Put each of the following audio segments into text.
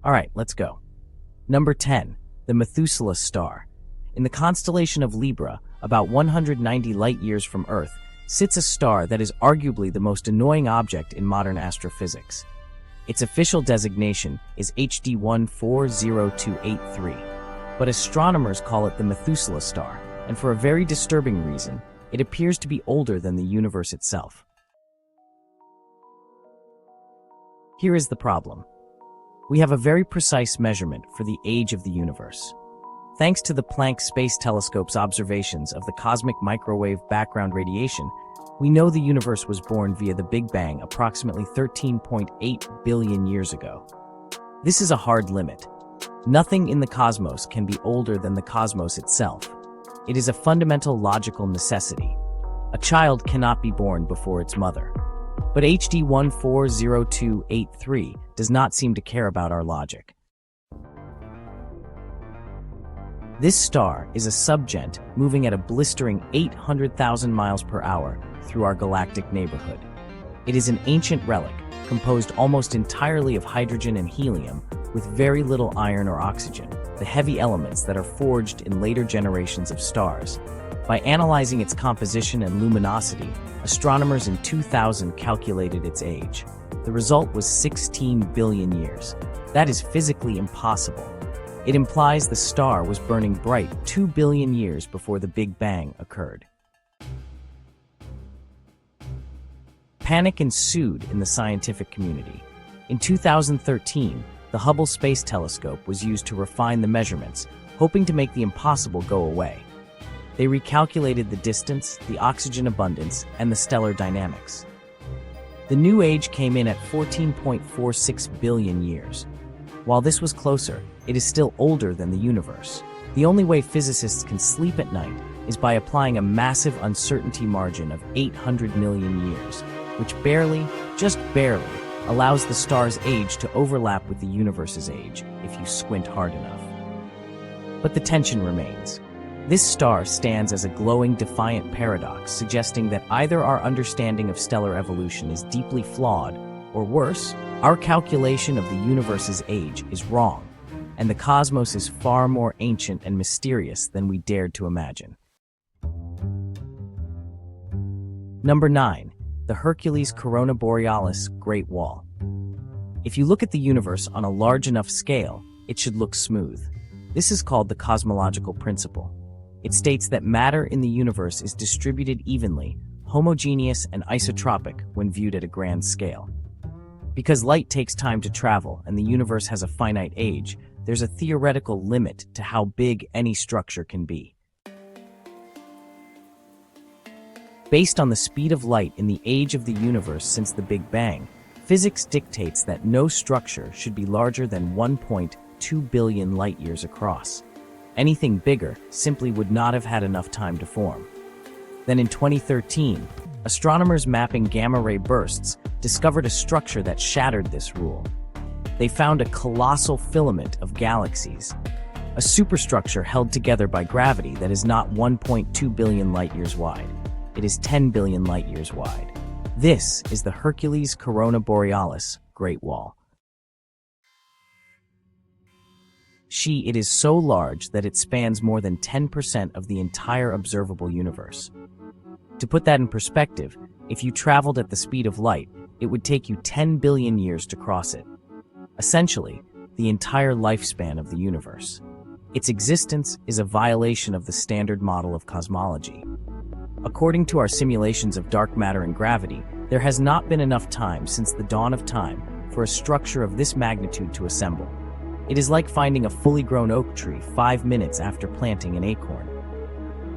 Alright, let's go. Number 10. The Methuselah Star. In the constellation of Libra, about 190 light-years from Earth, sits a star that is arguably the most annoying object in modern astrophysics. Its official designation is HD 140283, but astronomers call it the Methuselah Star, and for a very disturbing reason, it appears to be older than the universe itself. Here is the problem. We have a very precise measurement for the age of the universe. Thanks to the Planck Space Telescope's observations of the cosmic microwave background radiation, we know the universe was born via the Big Bang approximately 13.8 billion years ago. This is a hard limit. Nothing in the cosmos can be older than the cosmos itself. It is a fundamental logical necessity. A child cannot be born before its mother. But HD 140283 does not seem to care about our logic. This star is a subgent moving at a blistering 800,000 miles per hour through our galactic neighborhood. It is an ancient relic, composed almost entirely of hydrogen and helium, with very little iron or oxygen, the heavy elements that are forged in later generations of stars. By analyzing its composition and luminosity, astronomers in 2000 calculated its age. The result was 16 billion years. That is physically impossible. It implies the star was burning bright 2 billion years before the Big Bang occurred. Panic ensued in the scientific community. In 2013, the Hubble Space Telescope was used to refine the measurements, hoping to make the impossible go away. They recalculated the distance, the oxygen abundance, and the stellar dynamics. The new age came in at 14.46 billion years. While this was closer, it is still older than the universe. The only way physicists can sleep at night is by applying a massive uncertainty margin of 800 million years, which barely, just barely, allows the star's age to overlap with the universe's age if you squint hard enough. But the tension remains. This star stands as a glowing, defiant paradox, suggesting that either our understanding of stellar evolution is deeply flawed, or worse, our calculation of the universe's age is wrong, and the cosmos is far more ancient and mysterious than we dared to imagine. Number 9. The Hercules Corona Borealis Great Wall. If you look at the universe on a large enough scale, it should look smooth. This is called the cosmological principle. It states that matter in the universe is distributed evenly, homogeneous and isotropic when viewed at a grand scale. Because light takes time to travel and the universe has a finite age, there's a theoretical limit to how big any structure can be. Based on the speed of light in the age of the universe since the Big Bang, physics dictates that no structure should be larger than 1.2 billion light-years across. Anything bigger simply would not have had enough time to form. Then in 2013, astronomers mapping gamma-ray bursts discovered a structure that shattered this rule. They found a colossal filament of galaxies, a superstructure held together by gravity that is not 1.2 billion light-years wide. It is 10 billion light-years wide. This is the Hercules Corona Borealis Great Wall. It is so large that it spans more than 10% of the entire observable universe. To put that in perspective, if you traveled at the speed of light, it would take you 10 billion years to cross it. Essentially, the entire lifespan of the universe. Its existence is a violation of the standard model of cosmology. According to our simulations of dark matter and gravity, there has not been enough time since the dawn of time for a structure of this magnitude to assemble. It is like finding a fully grown oak tree 5 minutes after planting an acorn.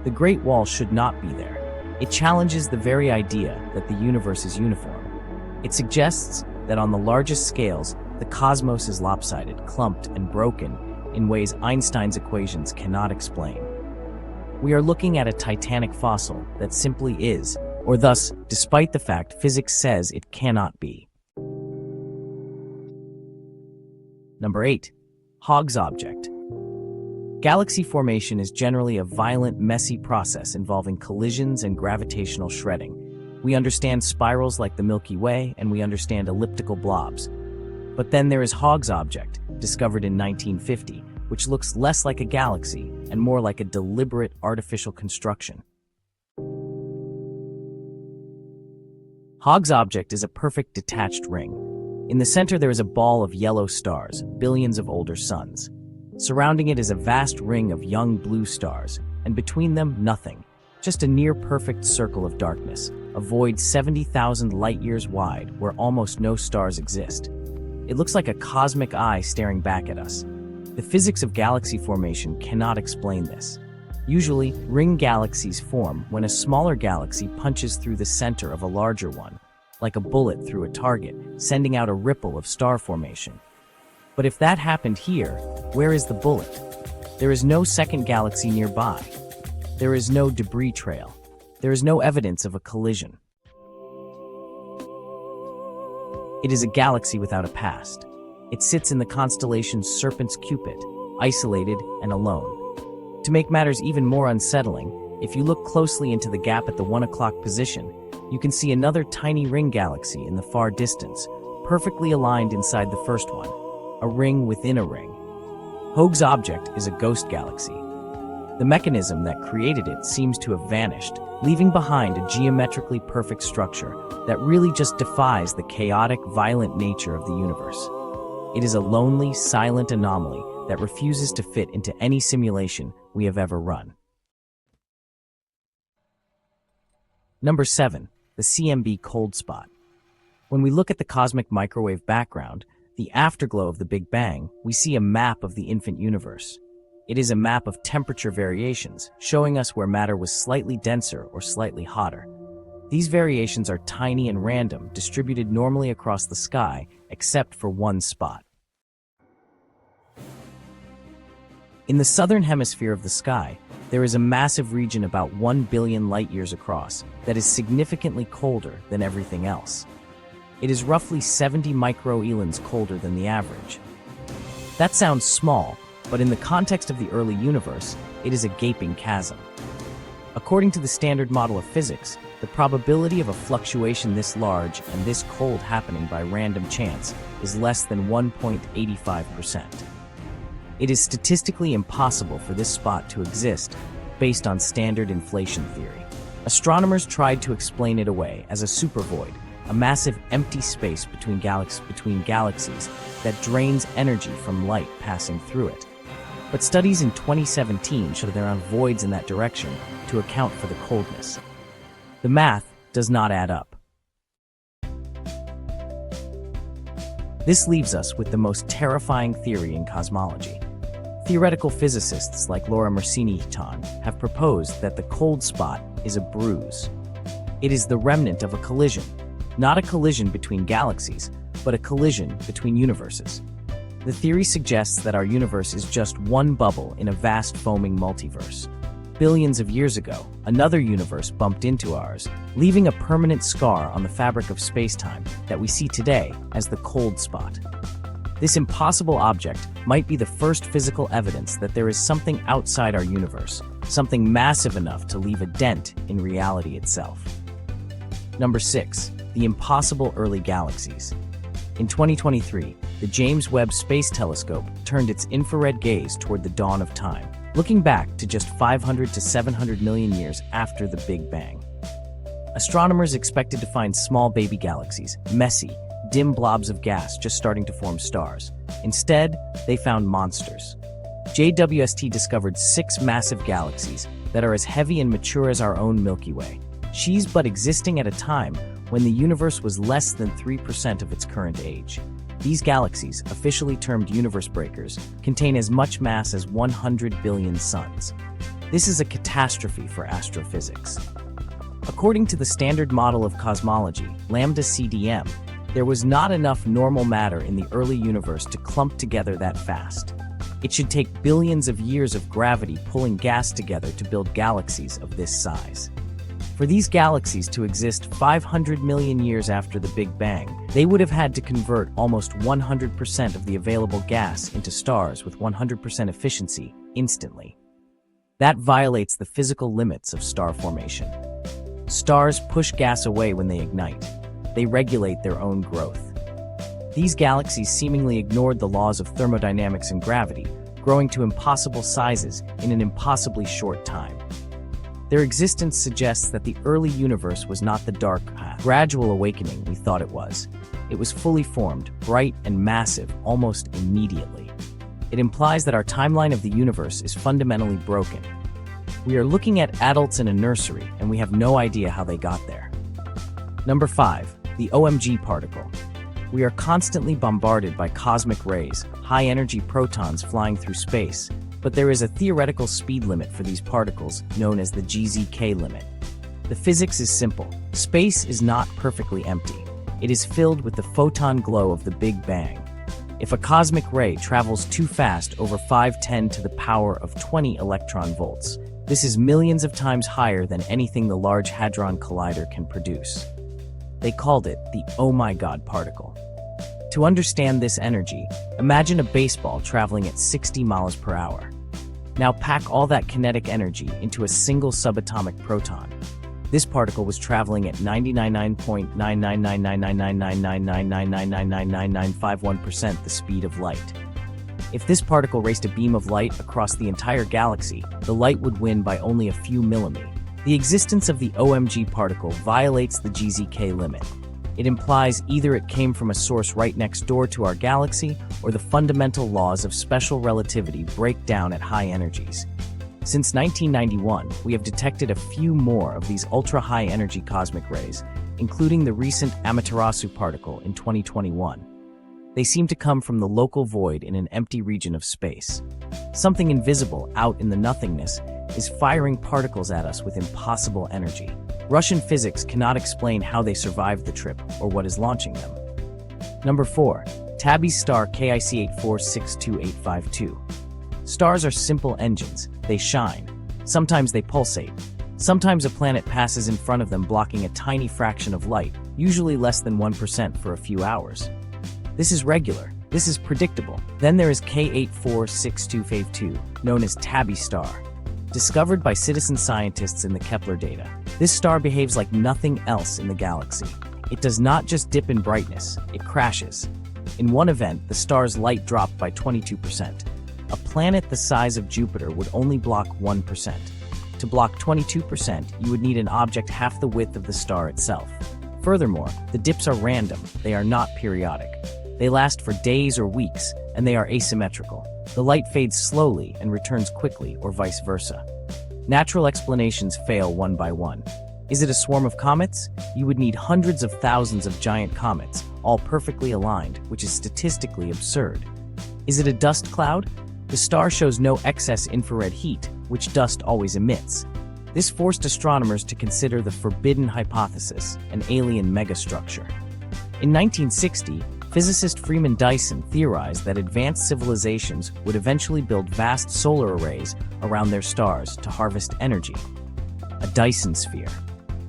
The Great Wall should not be there. It challenges the very idea that the universe is uniform. It suggests that on the largest scales, the cosmos is lopsided, clumped, and broken in ways Einstein's equations cannot explain. We are looking at a titanic fossil that simply is, or thus, despite the fact physics says it cannot be. Number 8. Hoag's object. Galaxy formation is generally a violent, messy process involving collisions and gravitational shredding. We understand spirals like the Milky Way, and we understand elliptical blobs. But then there is Hoag's object, discovered in 1950, which looks less like a galaxy and more like a deliberate artificial construction. Hoag's object is a perfect detached ring. In the center there is a ball of yellow stars, billions of older suns. Surrounding it is a vast ring of young blue stars, and between them, nothing. Just a near-perfect circle of darkness, a void 70,000 light-years wide where almost no stars exist. It looks like a cosmic eye staring back at us. The physics of galaxy formation cannot explain this. Usually, ring galaxies form when a smaller galaxy punches through the center of a larger one, like a bullet through a target, sending out a ripple of star formation. But if that happened here, where is the bullet? There is no second galaxy nearby. There is no debris trail. There is no evidence of a collision. It is a galaxy without a past. It sits in the constellation Serpens Cupid, isolated and alone. To make matters even more unsettling, if you look closely into the gap at the 1 o'clock position, you can see another tiny ring galaxy in the far distance, perfectly aligned inside the first one, a ring within a ring. Hoag's object is a ghost galaxy. The mechanism that created it seems to have vanished, leaving behind a geometrically perfect structure that really just defies the chaotic, violent nature of the universe. It is a lonely, silent anomaly that refuses to fit into any simulation we have ever run. Number 7. The CMB cold spot. When we look at the cosmic microwave background, the afterglow of the Big Bang, we see a map of the infant universe. It is a map of temperature variations, showing us where matter was slightly denser or slightly hotter. These variations are tiny and random, distributed normally across the sky, except for one spot. In the southern hemisphere of the sky, there is a massive region about 1 billion light-years across that is significantly colder than everything else. It is roughly 70 microelans colder than the average. That sounds small, but in the context of the early universe, it is a gaping chasm. According to the standard model of physics, the probability of a fluctuation this large and this cold happening by random chance is less than 1.85%. It is statistically impossible for this spot to exist based on standard inflation theory. Astronomers tried to explain it away as a supervoid, a massive empty space between galaxies that drains energy from light passing through it. But studies in 2017 show there are voids in that direction to account for the coldness. The math does not add up. This leaves us with the most terrifying theory in cosmology. Theoretical physicists like Laura Mersini-Hitton have proposed that the cold spot is a bruise. It is the remnant of a collision, not a collision between galaxies, but a collision between universes. The theory suggests that our universe is just one bubble in a vast foaming multiverse. Billions of years ago, another universe bumped into ours, leaving a permanent scar on the fabric of space-time that we see today as the cold spot. This impossible object might be the first physical evidence that there is something outside our universe, something massive enough to leave a dent in reality itself. Number 6. The impossible early galaxies. In 2023, the James Webb Space Telescope turned its infrared gaze toward the dawn of time, looking back to just 500 to 700 million years after the Big Bang. Astronomers expected to find small baby galaxies, messy, dim blobs of gas just starting to form stars. Instead, they found monsters. JWST discovered 6 massive galaxies that are as heavy and mature as our own Milky Way. She's but existing at a time when the universe was less than 3% of its current age. These galaxies, officially termed universe breakers, contain as much mass as 100 billion suns. This is a catastrophe for astrophysics. According to the standard model of cosmology, lambda CDM, there was not enough normal matter in the early universe to clump together that fast. It should take billions of years of gravity pulling gas together to build galaxies of this size. For these galaxies to exist 500 million years after the Big Bang, they would have had to convert almost 100% of the available gas into stars with 100% efficiency instantly. That violates the physical limits of star formation. Stars push gas away when they ignite. They regulate their own growth. These galaxies seemingly ignored the laws of thermodynamics and gravity, growing to impossible sizes in an impossibly short time. Their existence suggests that the early universe was not the dark, gradual awakening we thought it was. It was fully formed, bright and massive almost immediately. It implies that our timeline of the universe is fundamentally broken. We are looking at adults in a nursery, and we have no idea how they got there. Number 5. The OMG particle. We are constantly bombarded by cosmic rays, high-energy protons flying through space, but there is a theoretical speed limit for these particles known as the GZK limit. The physics is simple. Space is not perfectly empty. It is filled with the photon glow of the Big Bang. If a cosmic ray travels too fast over 510 to the power of 20 electron volts, this is millions of times higher than anything the Large Hadron Collider can produce. They called it the oh my god particle. To understand this energy, imagine a baseball traveling at 60 miles per hour. Now pack all that kinetic energy into a single subatomic proton. This particle was traveling at 99.99999999999999951% the speed of light. If this particle raced a beam of light across the entire galaxy, the light would win by only a few millimeters. The existence of the OMG particle violates the GZK limit. It implies either it came from a source right next door to our galaxy, or the fundamental laws of special relativity break down at high energies. Since 1991, we have detected a few more of these ultra-high energy cosmic rays, including the recent Amaterasu particle in 2021. They seem to come from the local void in an empty region of space. Something invisible out in the nothingness is firing particles at us with impossible energy. Russian physics cannot explain how they survived the trip or what is launching them. Number 4. Tabby's star KIC 8462852. Stars are simple engines. They shine. Sometimes they pulsate. Sometimes a planet passes in front of them, blocking a tiny fraction of light, usually less than 1% for a few hours. This is regular. This is predictable. Then there is K846252, known as Tabby Star. Discovered by citizen scientists in the Kepler data, this star behaves like nothing else in the galaxy. It does not just dip in brightness, it crashes. In one event, the star's light dropped by 22%. A planet the size of Jupiter would only block 1%. To block 22%, you would need an object half the width of the star itself. Furthermore, the dips are random, they are not periodic. They last for days or weeks, and they are asymmetrical. The light fades slowly and returns quickly, or vice versa. Natural explanations fail one by one. Is it a swarm of comets? You would need hundreds of thousands of giant comets, all perfectly aligned, which is statistically absurd. Is it a dust cloud? The star shows no excess infrared heat, which dust always emits. This forced astronomers to consider the forbidden hypothesis, an alien megastructure. In 1960, physicist Freeman Dyson theorized that advanced civilizations would eventually build vast solar arrays around their stars to harvest energy. A Dyson sphere.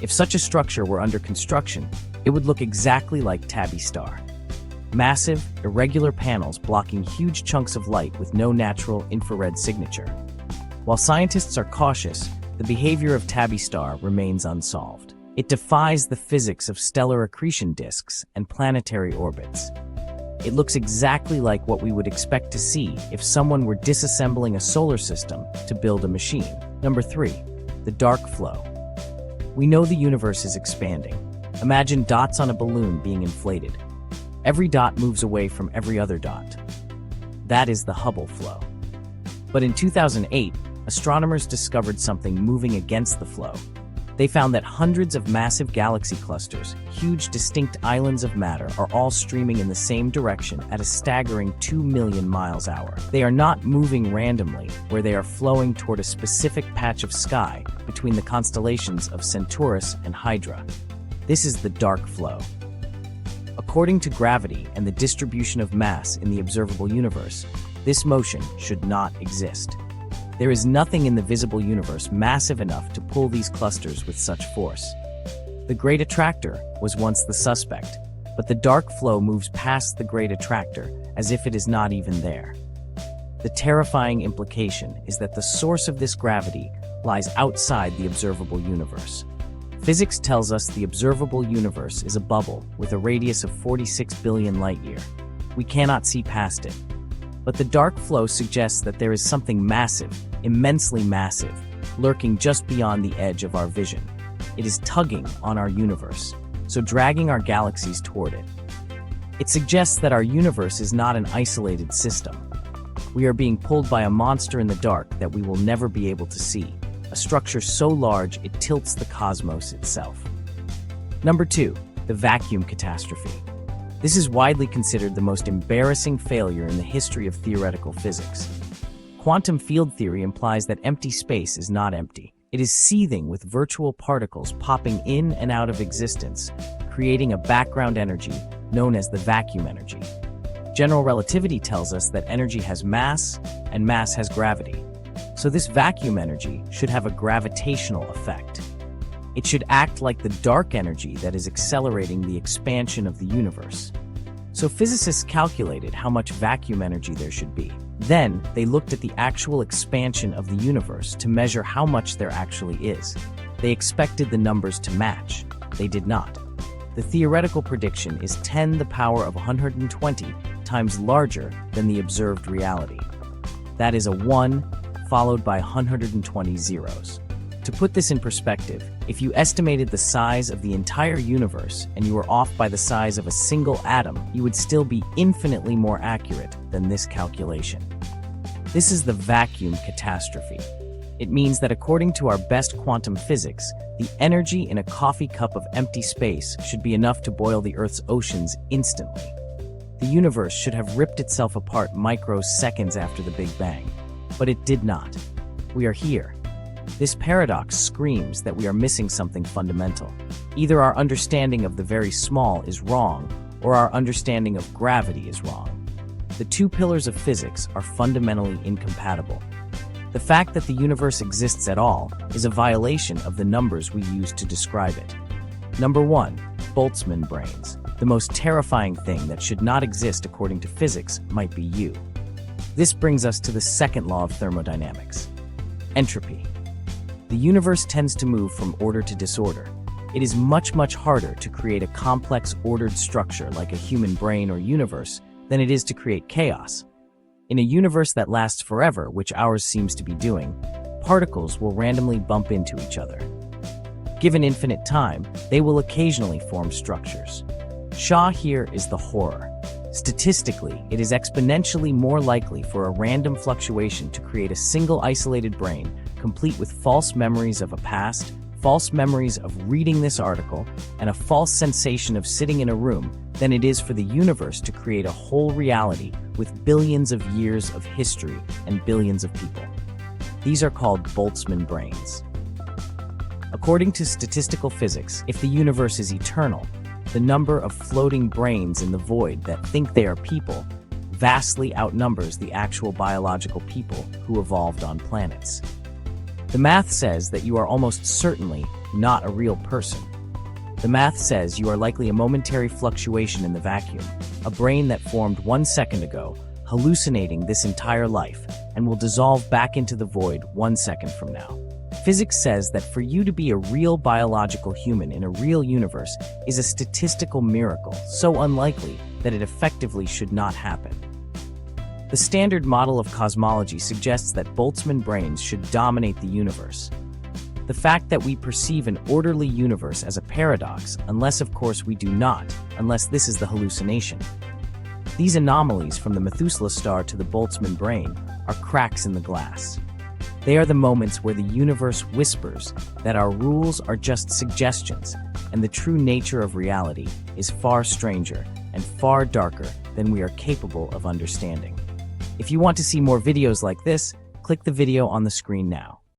If such a structure were under construction, it would look exactly like Tabby Star. Massive, irregular panels blocking huge chunks of light with no natural infrared signature. While scientists are cautious, the behavior of Tabby Star remains unsolved. It defies the physics of stellar accretion disks and planetary orbits. It looks exactly like what we would expect to see if someone were disassembling a solar system to build a machine. Number 3. The dark flow. We know the universe is expanding. Imagine dots on a balloon being inflated. Every dot moves away from every other dot. That is the Hubble flow. But in 2008, astronomers discovered something moving against the flow. They found that hundreds of massive galaxy clusters, huge distinct islands of matter, are all streaming in the same direction at a staggering 2 million miles an hour. They are not moving randomly, where they are flowing toward a specific patch of sky between the constellations of Centaurus and Hydra. This is the dark flow. According to gravity and the distribution of mass in the observable universe, this motion should not exist. There is nothing in the visible universe massive enough to pull these clusters with such force. The Great Attractor was once the suspect, but the dark flow moves past the Great Attractor as if it is not even there. The terrifying implication is that the source of this gravity lies outside the observable universe. Physics tells us the observable universe is a bubble with a radius of 46 billion light-year. We cannot see past it. But the dark flow suggests that there is something massive, immensely massive, lurking just beyond the edge of our vision. It is tugging on our universe, so dragging our galaxies toward it. It suggests that our universe is not an isolated system. We are being pulled by a monster in the dark that we will never be able to see, a structure so large it tilts the cosmos itself. Number 2, the vacuum catastrophe. This is widely considered the most embarrassing failure in the history of theoretical physics. Quantum field theory implies that empty space is not empty. It is seething with virtual particles popping in and out of existence, creating a background energy known as the vacuum energy. General relativity tells us that energy has mass, and mass has gravity. So this vacuum energy should have a gravitational effect. It should act like the dark energy that is accelerating the expansion of the universe. So physicists calculated how much vacuum energy there should be. Then, they looked at the actual expansion of the universe to measure how much there actually is. They expected the numbers to match. They did not. The theoretical prediction is 10 to the power of 120 times larger than the observed reality. That is a 1 followed by 120 zeros. To put this in perspective, if you estimated the size of the entire universe and you were off by the size of a single atom, you would still be infinitely more accurate than this calculation. This is the vacuum catastrophe. It means that according to our best quantum physics, the energy in a coffee cup of empty space should be enough to boil the Earth's oceans instantly. The universe should have ripped itself apart microseconds after the Big Bang, but it did not. We are here. This paradox screams that we are missing something fundamental. Either our understanding of the very small is wrong, or our understanding of gravity is wrong. The two pillars of physics are fundamentally incompatible. The fact that the universe exists at all is a violation of the numbers we use to describe it. Number 1, Boltzmann brains. The most terrifying thing that should not exist according to physics might be you. This brings us to the second law of thermodynamics, entropy. The universe tends to move from order to disorder. It is much harder to create a complex, ordered structure like a human brain or universe than it is to create chaos. In a universe that lasts forever, which ours seems to be doing, particles will randomly bump into each other. Given infinite time, they will occasionally form structures. Here is the horror. Statistically, it is exponentially more likely for a random fluctuation to create a single isolated brain, complete with false memories of a past, false memories of reading this article, and a false sensation of sitting in a room, than it is for the universe to create a whole reality with billions of years of history and billions of people. These are called Boltzmann brains. According to statistical physics, if the universe is eternal, the number of floating brains in the void that think they are people vastly outnumbers the actual biological people who evolved on planets. The math says that you are almost certainly not a real person. The math says you are likely a momentary fluctuation in the vacuum, a brain that formed 1 second ago, hallucinating this entire life, and will dissolve back into the void 1 second from now. Physics says that for you to be a real biological human in a real universe is a statistical miracle so unlikely that it effectively should not happen. The standard model of cosmology suggests that Boltzmann brains should dominate the universe. The fact that we perceive an orderly universe as a paradox, unless of course we do not, unless this is the hallucination. These anomalies from the Methuselah Star to the Boltzmann brain are cracks in the glass. They are the moments where the universe whispers that our rules are just suggestions, and the true nature of reality is far stranger and far darker than we are capable of understanding. If you want to see more videos like this, click the video on the screen now.